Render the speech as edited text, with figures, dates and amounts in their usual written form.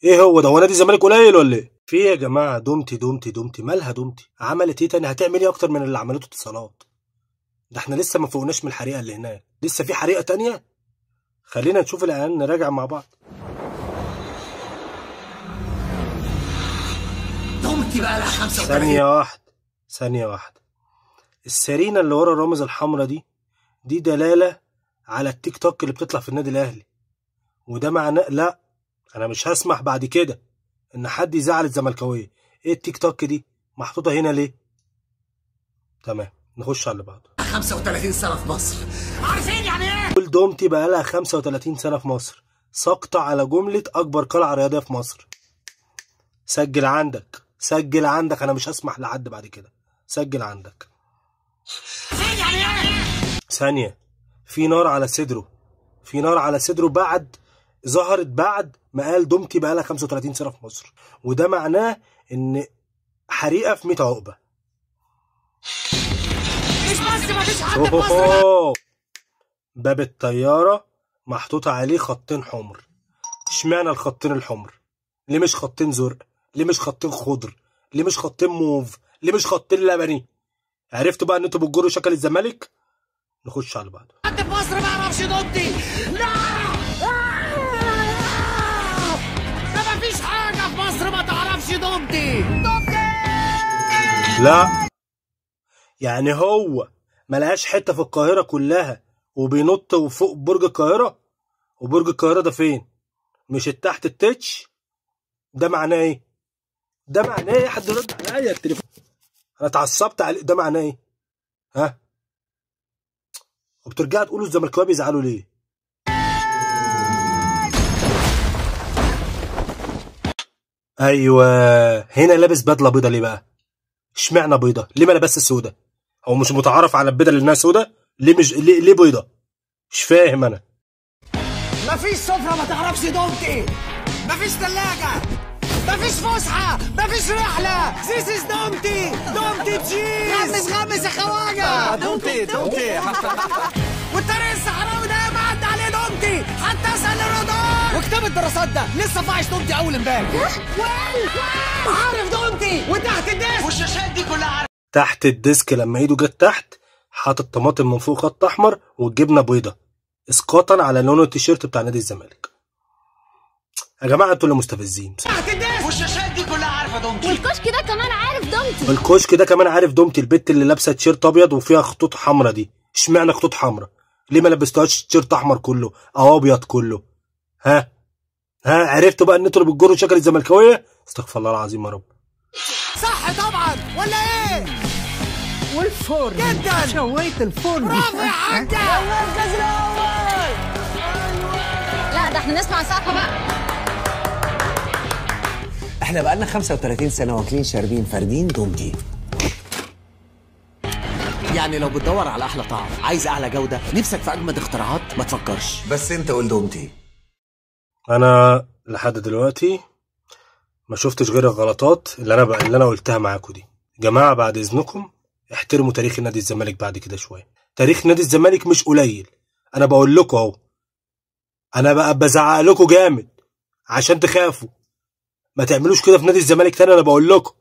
ايه هو ده؟ هو نادي الزمالك قليل ولا ايه؟ في ايه يا جماعه؟ دومتي مالها دومتي؟ عملت ايه تاني؟ هتعمل ايه اكتر من اللي عملته اتصالات؟ ده احنا لسه ما فوقناش من الحريقه اللي هناك، لسه في حريقه تانيه. خلينا نشوف الاعلان نراجع مع بعض. دومتي بقى لها 35. ثانيه واحده. السرينه اللي ورا الرمز الحمراء دي دلاله على التيك توك اللي بتطلع في النادي الاهلي، وده معناه لا، انا مش هسمح بعد كده ان حد يزعل الزملكاويه. ايه التيك توك دي محطوطه هنا ليه؟ تمام، نخش على اللي بعده. 35 سنه في مصر، عارفين يعني ايه؟ كل دومتي بقى لها 35 سنه في مصر، ساقطه على جمله اكبر قلعه رياضيه في مصر. سجل عندك، انا مش هسمح لحد بعد كده. سجل عندك. يعني ايه؟ ثانيه، في نار على صدره ظهرت بعد ما قال دومتي بقى لها 35 سنه في مصر، وده معناه ان حريقه في 100 عقبه. مش بس مفيش حد في مصر. باب الطياره محطوط عليه خطين حمر. اشمعنى الخطين الحمر؟ ليه مش خطين زرق؟ ليه مش خطين خضر؟ ليه مش خطين موف؟ ليه مش خطين لبني؟ عرفتوا بقى ان انتوا بتجروا شكل الزمالك؟ نخش على بعض. حد في مصر ما يعرفش دومتي. لا، ده مفيش حاجه في مصر ما تعرفش دومتي. لا، يعني هو ملهاش حته في القاهره كلها وبينط فوق برج القاهره؟ وبرج القاهره ده فين؟ مش تحت التتش؟ ده معناه ايه؟ حد رد عليا التليفون، انا اتعصبت عليه. ده معناه ايه؟ ها؟ وبترجعوا تقولوا الزملكاويه بيزعلوا ليه؟ ايوه، هنا لابس بدله بيضه ليه بقى؟ اشمعنى بيضه؟ ليه ما لبسش سودا؟ هو مش متعارف على البدل اللي انها سودا؟ ليه مش ليه بيضه؟ مش فاهم انا. مفيش سفره ما تعرفش دومتي، مفيش ثلاجه، مفيش فسحه، مفيش رحله. This is دومتي تشيز. غمس يا خواجه. دومتي والطريق الصحراوي ده معدي عليه دومتي، حتى اسال الرادار. وكتاب الدراسات ده لسه فاعش دومتي اول امبارح. عارف دومتي. وتحت الديسك والشاشات دي كلها عارف. تحت الديسك لما ايده جت تحت حاطط طماطم من فوق خط احمر والجبنه بيضه اسقاطا على لون التيشيرت بتاع نادي الزمالك. يا جماعه انتوا اللي مستفزين. تحت الديسك والشاشات دي كلها عارفه دومتي. والكشك ده كمان عارف دومتي. البت اللي لابسه تيشيرت ابيض وفيها خطوط حمراء دي، اشمعنى خطوط حمراء؟ ليه ما لبستوهاش تيشيرت احمر كله او ابيض كله؟ ها عرفتوا بقى ان انتوا اللي بتجروا شكل الزملكاويه؟ استغفر الله العظيم يا رب. صح طبعا ولا ايه؟ والفرن جدا. شويت الفرن. برافو يا حاجه. المركز الاول. لا، ده احنا نسمع سقفه بقى. احنا بقالنا 35 سنة واكلين شاربين فاردين دومتي. يعني لو بتدور على احلى طعم، عايز اعلى جودة، نفسك في اجمد اختراعات، ما تفكرش، بس انت قول دومتي. انا لحد دلوقتي ما شفتش غير الغلطات اللي انا قلتها معاكم دي. جماعه بعد اذنكم احترموا تاريخ نادي الزمالك بعد كده شويه. تاريخ نادي الزمالك مش قليل، انا بقول لكم اهو. انا بقى بزعق لكم جامد عشان تخافوا. ما تعملوش كده في نادي الزمالك تاني، انا بقول لكم.